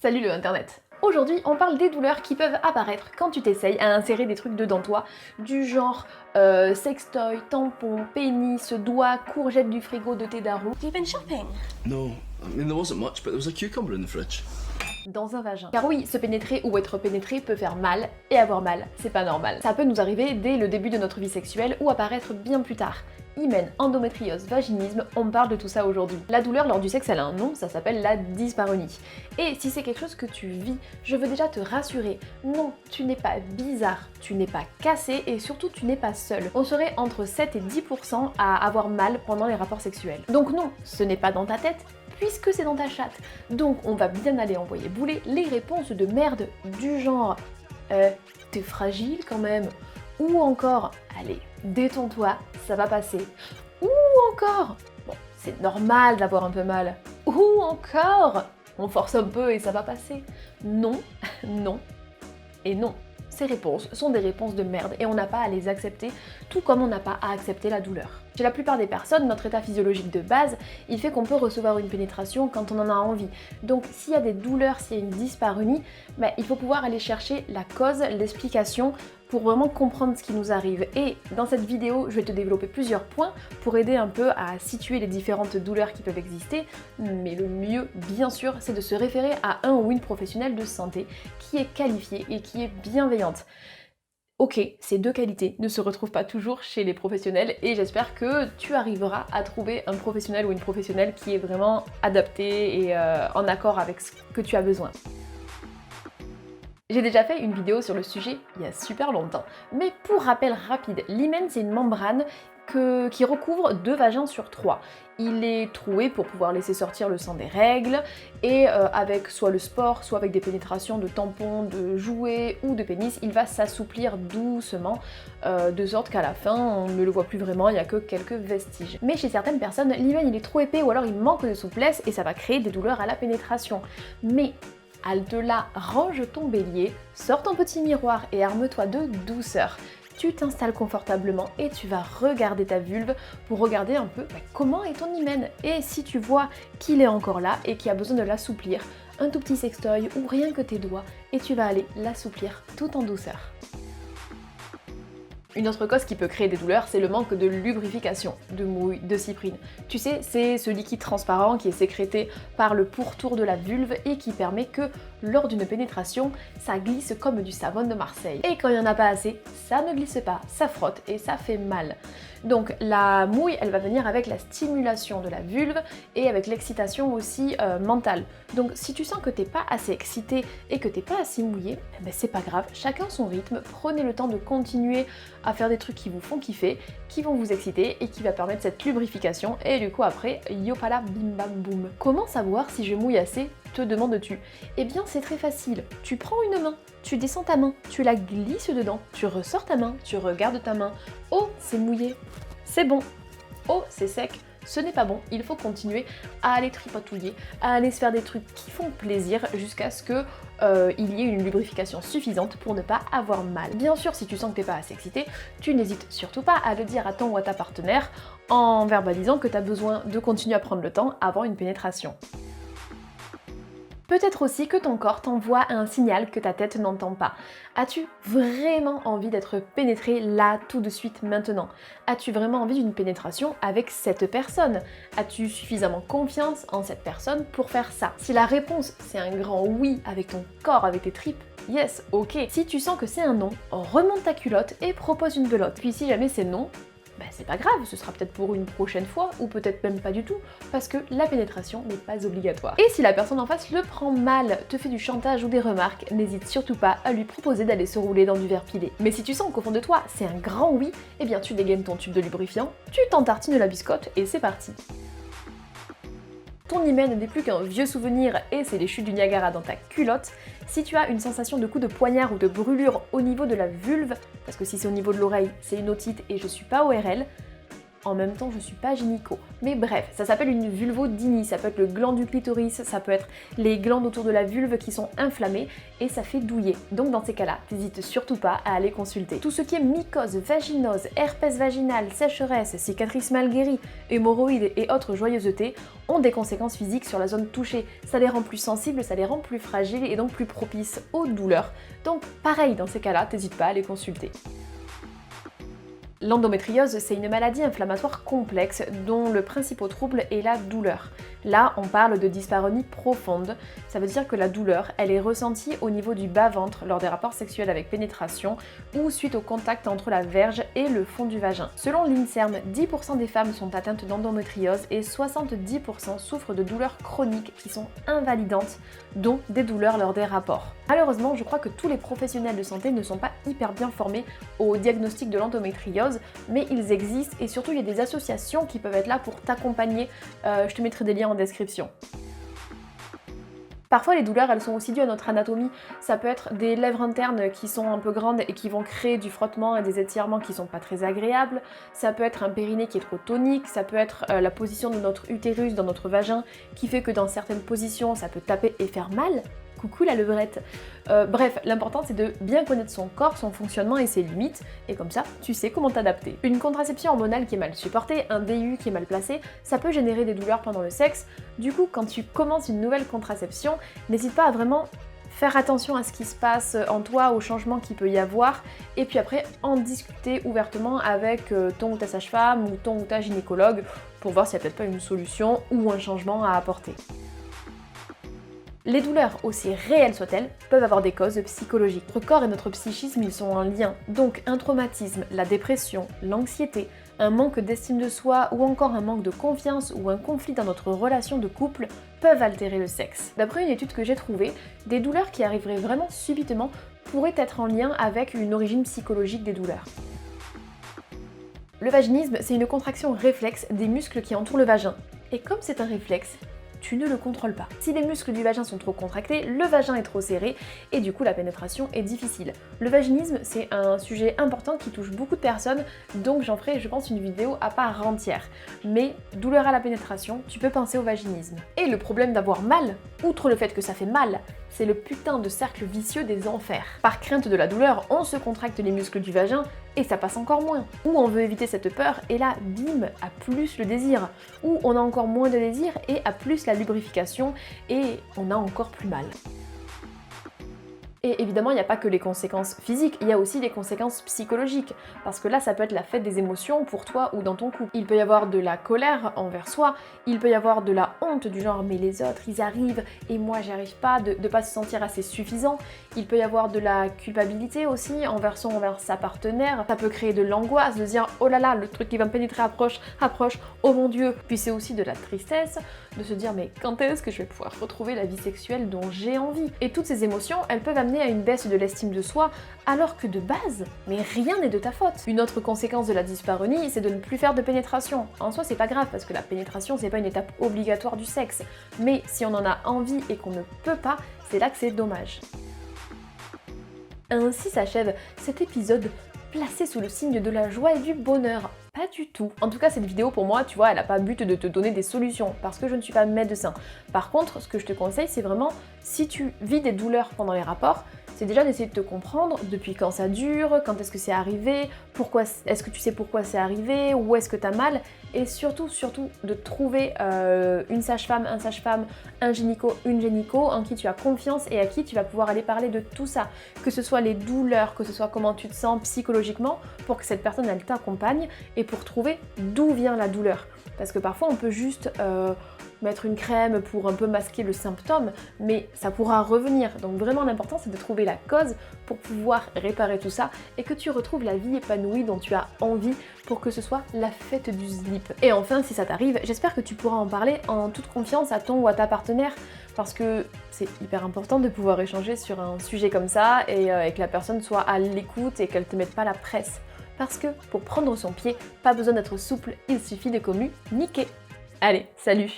Salut le internet. Aujourd'hui, on parle des douleurs qui peuvent apparaître quand tu t'essayes à insérer des trucs dedans toi, du genre sextoy, tampon, pénis, doigts, courgettes du frigo de tes darons. Have you been shopping? No, I mean there wasn't much, but there was a cucumber in the fridge. Dans un vagin. Car oui, se pénétrer ou être pénétré peut faire mal, et avoir mal, c'est pas normal. Ça peut nous arriver dès le début de notre vie sexuelle ou apparaître bien plus tard. Hymen, endométriose, vaginisme, on parle de tout ça aujourd'hui. La douleur lors du sexe, elle a un nom, ça s'appelle la dyspareunie. Et si c'est quelque chose que tu vis, je veux déjà te rassurer, non, tu n'es pas bizarre, tu n'es pas cassé et surtout tu n'es pas seul. On serait entre 7 et 10% à avoir mal pendant les rapports sexuels. Donc non, ce n'est pas dans ta tête, puisque c'est dans ta chatte. Donc on va bien aller envoyer bouler les réponses de merde du genre t'es fragile quand même, ou encore allez, détends-toi, ça va passer, ou encore bon, c'est normal d'avoir un peu mal, ou encore on force un peu et ça va passer. Non, non et non. Ces réponses sont des réponses de merde et on n'a pas à les accepter, tout comme on n'a pas à accepter la douleur. Chez la plupart des personnes, notre état physiologique de base, il fait qu'on peut recevoir une pénétration quand on en a envie. Donc s'il y a des douleurs, s'il y a une dyspareunie, il faut pouvoir aller chercher la cause, l'explication, pour vraiment comprendre ce qui nous arrive. Et dans cette vidéo, je vais te développer plusieurs points pour aider un peu à situer les différentes douleurs qui peuvent exister, mais le mieux, bien sûr, c'est de se référer à un ou une professionnelle de santé qui est qualifiée et qui est bienveillante. Ok, ces deux qualités ne se retrouvent pas toujours chez les professionnels et j'espère que tu arriveras à trouver un professionnel ou une professionnelle qui est vraiment adapté et en accord avec ce que tu as besoin. J'ai déjà fait une vidéo sur le sujet il y a super longtemps, mais pour rappel rapide, l'hymen c'est une membrane qui recouvre 2 vagins sur 3. Il est troué pour pouvoir laisser sortir le sang des règles et avec soit le sport, soit avec des pénétrations de tampons, de jouets ou de pénis, il va s'assouplir doucement de sorte qu'à la fin on ne le voit plus vraiment, il n'y a que quelques vestiges. Mais chez certaines personnes, l'hymen il est trop épais ou alors il manque de souplesse et ça va créer des douleurs à la pénétration. Mais halte là, range ton bélier, sors ton petit miroir et arme-toi de douceur. Tu t'installes confortablement et tu vas regarder ta vulve pour regarder un peu comment est ton hymen. Et si tu vois qu'il est encore là et qu'il a besoin de l'assouplir, un tout petit sextoy ou rien que tes doigts et tu vas aller l'assouplir tout en douceur. Une autre cause qui peut créer des douleurs, c'est le manque de lubrification, de mouille, de cyprine. Tu sais, c'est ce liquide transparent qui est sécrété par le pourtour de la vulve et qui permet que, lors d'une pénétration, ça glisse comme du savon de Marseille. Et quand il n'y en a pas assez, ça ne glisse pas, ça frotte et ça fait mal. Donc la mouille, elle va venir avec la stimulation de la vulve et avec l'excitation aussi mentale. Donc si tu sens que t'es pas assez excité et que t'es pas assez mouillé, c'est pas grave, chacun son rythme, prenez le temps de continuer à faire des trucs qui vous font kiffer, qui vont vous exciter et qui va permettre cette lubrification et du coup après, yopala bim bam boum. Comment savoir si je mouille assez, te demandes-tu? Eh bien c'est très facile, tu prends une main, tu descends ta main, tu la glisses dedans, tu ressors ta main, tu regardes ta main, oh c'est mouillé, c'est bon, oh c'est sec, ce n'est pas bon, il faut continuer à aller tripatouiller, à aller se faire des trucs qui font plaisir jusqu'à ce que il y ait une lubrification suffisante pour ne pas avoir mal. Bien sûr, si tu sens que t'es pas assez excité, tu n'hésites surtout pas à le dire à ton ou à ta partenaire en verbalisant que tu as besoin de continuer à prendre le temps avant une pénétration. Peut-être aussi que ton corps t'envoie un signal que ta tête n'entend pas. As-tu vraiment envie d'être pénétré là, tout de suite, maintenant? As-tu vraiment envie d'une pénétration avec cette personne? As-tu suffisamment confiance en cette personne pour faire ça? Si la réponse c'est un grand oui avec ton corps, avec tes tripes, yes, ok. Si tu sens que c'est un non, remonte ta culotte et propose une belote. Puis si jamais c'est non, c'est pas grave, ce sera peut-être pour une prochaine fois, ou peut-être même pas du tout, parce que la pénétration n'est pas obligatoire. Et si la personne en face le prend mal, te fait du chantage ou des remarques, n'hésite surtout pas à lui proposer d'aller se rouler dans du verre pilé. Mais si tu sens qu'au fond de toi, c'est un grand oui, eh bien tu dégaines ton tube de lubrifiant, tu t'entartines la biscotte et c'est parti. Ton hymen n'est plus qu'un vieux souvenir et c'est les chutes du Niagara dans ta culotte. Si tu as une sensation de coup de poignard ou de brûlure au niveau de la vulve, parce que si c'est au niveau de l'oreille, c'est une otite et je suis pas ORL, En même temps, je suis pas gynéco. Mais bref, ça s'appelle une vulvodynie, ça peut être le gland du clitoris, ça peut être les glandes autour de la vulve qui sont inflammées et ça fait douiller. Donc dans ces cas-là, n'hésite surtout pas à aller consulter. Tout ce qui est mycose, vaginose, herpès vaginal, sécheresse, cicatrices mal guéries, hémorroïdes et autres joyeusetés ont des conséquences physiques sur la zone touchée. Ça les rend plus sensibles, ça les rend plus fragiles et donc plus propices aux douleurs. Donc pareil, dans ces cas-là, n'hésite pas à les consulter. L'endométriose, c'est une maladie inflammatoire complexe dont le principal trouble est la douleur. Là, on parle de dyspareunie profonde. Ça veut dire que la douleur, elle est ressentie au niveau du bas-ventre lors des rapports sexuels avec pénétration ou suite au contact entre la verge et le fond du vagin. Selon l'INSERM, 10% des femmes sont atteintes d'endométriose et 70% souffrent de douleurs chroniques qui sont invalidantes, dont des douleurs lors des rapports. Malheureusement, je crois que tous les professionnels de santé ne sont pas hyper bien formés au diagnostic de l'endométriose, mais ils existent et surtout il y a des associations qui peuvent être là pour t'accompagner. Je te mettrai des liens en description. Parfois les douleurs elles sont aussi dues à notre anatomie, ça peut être des lèvres internes qui sont un peu grandes et qui vont créer du frottement et des étirements qui sont pas très agréables, ça peut être un périnée qui est trop tonique, ça peut être la position de notre utérus dans notre vagin qui fait que dans certaines positions ça peut taper et faire mal. Coucou la levrette. Bref, l'important c'est de bien connaître son corps, son fonctionnement et ses limites, et comme ça, tu sais comment t'adapter. Une contraception hormonale qui est mal supportée, un DIU qui est mal placé, ça peut générer des douleurs pendant le sexe. Du coup, quand tu commences une nouvelle contraception, n'hésite pas à vraiment faire attention à ce qui se passe en toi, aux changements qu'il peut y avoir, et puis après en discuter ouvertement avec ton ou ta sage-femme ou ton ou ta gynécologue pour voir s'il n'y a peut-être pas une solution ou un changement à apporter. Les douleurs, aussi réelles soient-elles, peuvent avoir des causes psychologiques. Notre corps et notre psychisme, ils sont en lien. Donc un traumatisme, la dépression, l'anxiété, un manque d'estime de soi ou encore un manque de confiance ou un conflit dans notre relation de couple peuvent altérer le sexe. D'après une étude que j'ai trouvée, des douleurs qui arriveraient vraiment subitement pourraient être en lien avec une origine psychologique des douleurs. Le vaginisme, c'est une contraction réflexe des muscles qui entourent le vagin. Et comme c'est un réflexe, tu ne le contrôles pas. Si les muscles du vagin sont trop contractés, le vagin est trop serré et du coup la pénétration est difficile. Le vaginisme, c'est un sujet important qui touche beaucoup de personnes, donc j'en ferai, je pense, une vidéo à part entière. Mais douleur à la pénétration, tu peux penser au vaginisme. Et le problème d'avoir mal, outre le fait que ça fait mal, c'est le putain de cercle vicieux des enfers. Par crainte de la douleur, on se contracte les muscles du vagin et ça passe encore moins. Ou on veut éviter cette peur et là, bim, à plus le désir. Ou on a encore moins de désir et à plus la lubrification et on a encore plus mal. Et évidemment, il n'y a pas que les conséquences physiques, il y a aussi les conséquences psychologiques. Parce que là, ça peut être la fête des émotions pour toi ou dans ton couple. Il peut y avoir de la colère envers soi, il peut y avoir de la honte du genre mais les autres ils arrivent et moi j'y arrive pas, de pas se sentir assez suffisant. Il peut y avoir de la culpabilité aussi envers sa partenaire. Ça peut créer de l'angoisse, de dire oh là là, le truc qui va me pénétrer approche, oh mon dieu. Puis c'est aussi de la tristesse, de se dire mais quand est-ce que je vais pouvoir retrouver la vie sexuelle dont j'ai envie. Et toutes ces émotions, elles peuvent amener à une baisse de l'estime de soi, alors que de base, mais rien n'est de ta faute. Une autre conséquence de la dyspareunie, c'est de ne plus faire de pénétration. En soi, c'est pas grave, parce que la pénétration, c'est pas une étape obligatoire du sexe. Mais si on en a envie et qu'on ne peut pas, c'est là que c'est dommage. Ainsi s'achève cet épisode placé sous le signe de la joie et du bonheur. Pas du tout. En tout cas, cette vidéo pour moi, tu vois, elle n'a pas but de te donner des solutions parce que je ne suis pas médecin. Par contre, ce que je te conseille, c'est vraiment, si tu vis des douleurs pendant les rapports, c'est déjà d'essayer de te comprendre depuis quand ça dure, quand est-ce que c'est arrivé, pourquoi est-ce que tu sais pourquoi c'est arrivé, où est-ce que tu as mal, et surtout de trouver une sage-femme, un sage-femme, un gynéco, une gynéco en qui tu as confiance et à qui tu vas pouvoir aller parler de tout ça, que ce soit les douleurs, que ce soit comment tu te sens psychologiquement, pour que cette personne elle t'accompagne et pour trouver d'où vient la douleur. Parce que parfois on peut juste mettre une crème pour un peu masquer le symptôme, mais ça pourra revenir. Donc vraiment l'important c'est de trouver la cause pour pouvoir réparer tout ça et que tu retrouves la vie épanouie dont tu as envie pour que ce soit la fête du slip. Et enfin, si ça t'arrive, j'espère que tu pourras en parler en toute confiance à ton ou à ta partenaire parce que c'est hyper important de pouvoir échanger sur un sujet comme ça et que la personne soit à l'écoute et qu'elle te mette pas la presse. Parce que pour prendre son pied, pas besoin d'être souple, il suffit de communiquer. Allez, salut!